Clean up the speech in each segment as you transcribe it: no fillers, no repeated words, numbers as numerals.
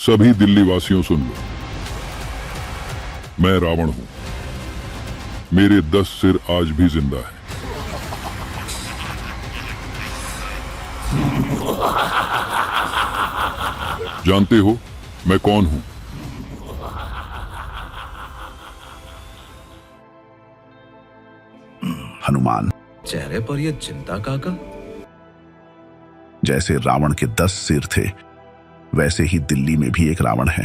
सभी दिल्ली वासियों सुन लो, मैं रावण हूं। मेरे 10 सिर आज भी जिंदा है। जानते हो मैं कौन हूं? हनुमान। चेहरे पर यह चिंता काका। जैसे रावण के 10 सिर थे, वैसे ही दिल्ली में भी एक रावण है।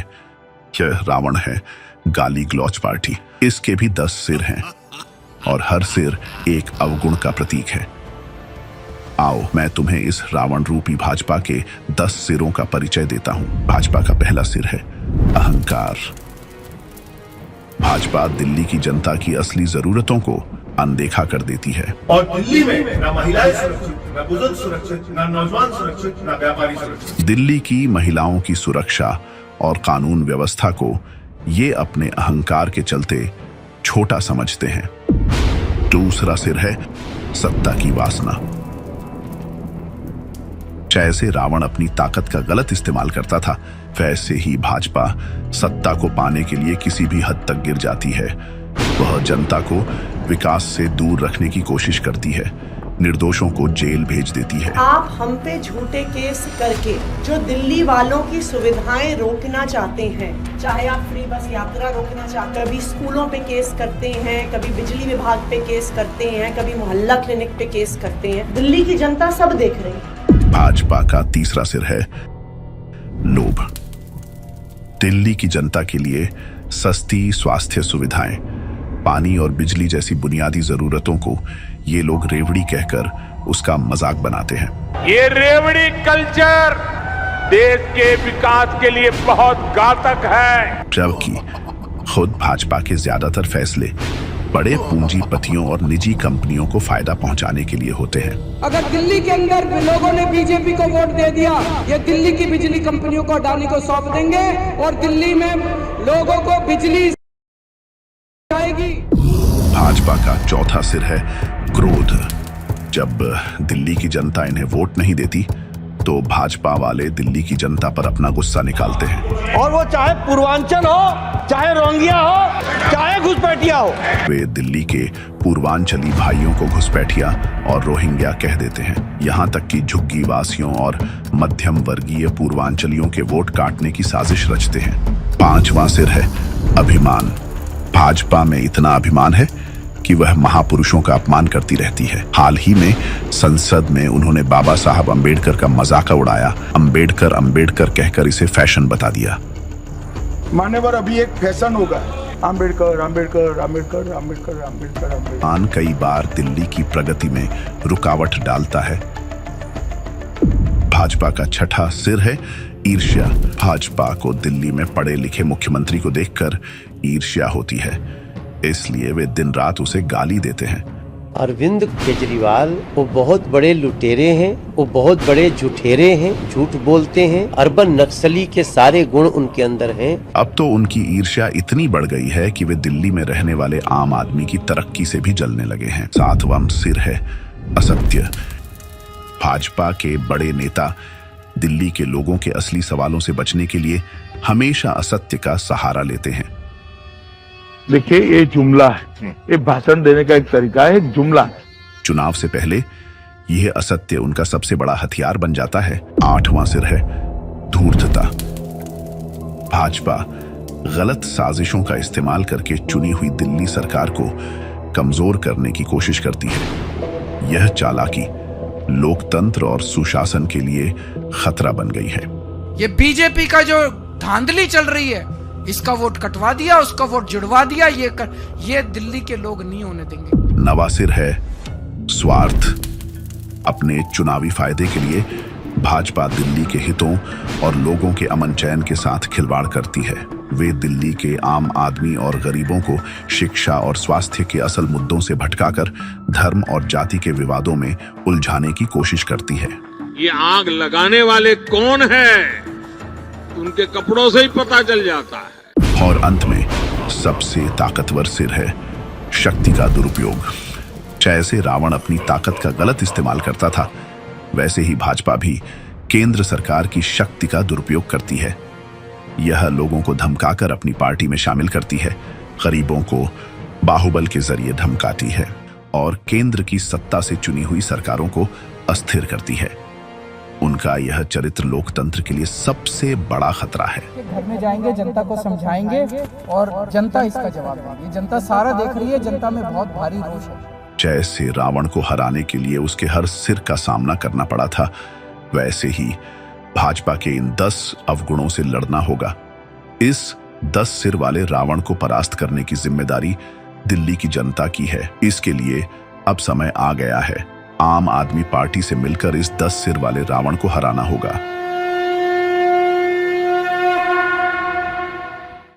यह रावण है गाली गलौच पार्टी। इसके भी 10 सिर हैं और हर सिर एक अवगुण का प्रतीक है। आओ मैं तुम्हें इस रावण रूपी भाजपा के 10 सिरों का परिचय देता हूं। भाजपा का पहला सिर है अहंकार। भाजपा दिल्ली की जनता की असली जरूरतों को अनदेखा कर देती है। और दिल्ली में ना महिलाएं सुरक्षित, ना बुजुर्ग सुरक्षित, ना नौजवान सुरक्षित, ना व्यापारी सुरक्षित। दिल्ली की महिलाओं की सुरक्षा और कानून व्यवस्था को ये अपने अहंकार के चलते छोटा समझते हैं। दूसरा सिर है सत्ता की वासना। जैसे रावण अपनी ताकत का गलत इस्तेमाल करता था, वैसे ही भाजपा सत्ता को पाने के लिए किसी भी हद तक गिर जाती है। वह जनता को विकास से दूर रखने की कोशिश करती है, निर्दोषों को जेल भेज देती है। आप हम पे झूठे केस करके जो दिल्ली वालों की सुविधाएं रोकना चाहते हैं, चाहे आप फ्री बस यात्रा रोकना चाहते हैं, कभी स्कूलों पे केस करते हैं, कभी बिजली विभाग पे केस करते हैं, कभी मोहल्ला क्लिनिक पे केस करते हैं। दिल्ली की जनता सब देख रही है। भाजपा का तीसरा सिर है लोभ। दिल्ली की जनता के लिए सस्ती स्वास्थ्य सुविधाएं, पानी और बिजली जैसी बुनियादी जरूरतों को ये लोग रेवड़ी कहकर उसका मजाक बनाते हैं। ये रेवड़ी कल्चर देश के विकास के लिए बहुत घातक है। जबकि खुद भाजपा के ज्यादातर फैसले बड़े पूंजीपतियों और निजी कंपनियों को फायदा पहुंचाने के लिए होते हैं। अगर दिल्ली के अंदर लोगों ने बीजेपी को वोट दे दिया, ये दिल्ली की बिजली कंपनियों को अडानी को सौंप देंगे और दिल्ली में लोगों को बिजली आएगी। भाजपा का चौथा सिर है क्रोध। जब दिल्ली की जनता इन्हें वोट नहीं देती, तो भाजपा वाले दिल्ली की जनता पर अपना गुस्सा निकालते हैं। और वो चाहे पूर्वांचल हो, चाहे रोंगिया हो, चाहे घुसपैठिया हो। वे दिल्ली के पूर्वांचली भाइयों को घुसपैठिया और रोहिंग्या कह देते हैं। यहाँ तक कि झुग्गी वासियों और मध्यम वर्गीय पूर्वांचलियों के वोट काटने की साजिश रचते हैं। पांचवा सिर है अभिमान। भाजपा में इतना अभिमान है कि वह महापुरुषों का अपमान करती रहती है। हाल ही में संसद में उन्होंने बाबा साहब अंबेडकर का मजाक उड़ाया। अंबेडकर अंबेडकर कहकर इसे फैशन बता दिया। मान्यवर, अभी एक फैशन होगा, अंबेडकर अंबेडकर अंबेडकर अंबेडकर अंबेडकर अंबेडकर। कई बार दिल्ली की प्रगति में रुकावट डालता है। भाजपा का छठा सिर है ईर्ष्या। भाजपा को दिल्ली में पढ़े लिखे मुख्यमंत्री को देखकर ईर्ष्या होती है, इसलिए वे दिन रात उसे गाली देते हैं। अरविंद केजरीवाल वो बहुत बड़े लुटेरे हैं, वो बहुत बड़े झूठेरे हैं, झूठ बोलते हैं। अर्बन नक्सली के सारे गुण उनके अंदर हैं। अब तो उनकी ईर्ष्या इतनी बढ़ गई है कि वे दिल्ली में रहने वाले आम आदमी की तरक्की से भी जलने लगे हैं। सातवां सिर है असत्य। भाजपा के बड़े नेता दिल्ली के लोगों के असली सवालों से बचने के लिए हमेशा असत्य का सहारा लेते हैं। देखिए, ये जुमला है, ये भाषण देने का एक तरीका है, जुमला। चुनाव से पहले यह असत्य उनका सबसे बड़ा हथियार बन जाता है। आठवां सिर है धूर्तता। भाजपा गलत साजिशों का इस्तेमाल करके चुनी हुई दिल्ली सरकार को कमजोर करने की कोशिश करती है। यह चालाकी लोकतंत्र और सुशासन के लिए खतरा बन गई है। ये बीजेपी का जो धांधली चल रही है, इसका वोट कटवा दिया, उसका वोट जुड़वा दिया, ये दिल्ली के लोग नहीं होने देंगे। नवा सिर है स्वार्थ। अपने चुनावी फायदे के लिए भाजपा दिल्ली के हितों और लोगों के अमन चैन के साथ खिलवाड़ करती है। वे दिल्ली के आम आदमी और गरीबों को शिक्षा और स्वास्थ्य के असल मुद्दों से भटकाकर धर्म और जाति के विवादों में उलझाने की कोशिश करती है। ये आग लगाने वाले कौन हैं? उनके कपड़ों से ही पता चल जाता है। और अंत में सबसे ताकतवर सिर है शक्ति का दुरुपयोग। जैसे रावण अपनी ताकत का गलत इस्तेमाल करता था, वैसे ही भाजपा भी केंद्र सरकार की शक्ति का दुरुपयोग करती है। यह लोगों को धमकाकर अपनी पार्टी में शामिल करती है, गरीबों को बाहुबल के जरिए धमकाती है और केंद्र की सत्ता से चुनी हुई सरकारों को अस्थिर करती है। उनका यह चरित्र लोकतंत्र के लिए सबसे बड़ा खतरा है। घर में जाएंगे, जनता को समझाएंगे और जनता इसका जवाब देगी। जनता सारा देख रही है, जनता में बहुत भारी रोष है। जैसे रावण को हराने के लिए उसके हर सिर का सामना करना पड़ा था, वैसे ही भाजपा के इन 10 अवगुणों से लड़ना होगा। इस 10 सिर वाले रावण को परास्त करने की जिम्मेदारी दिल्ली की जनता की है। इसके लिए अब समय आ गया है। आम आदमी पार्टी से मिलकर इस 10 सिर वाले रावण को हराना होगा।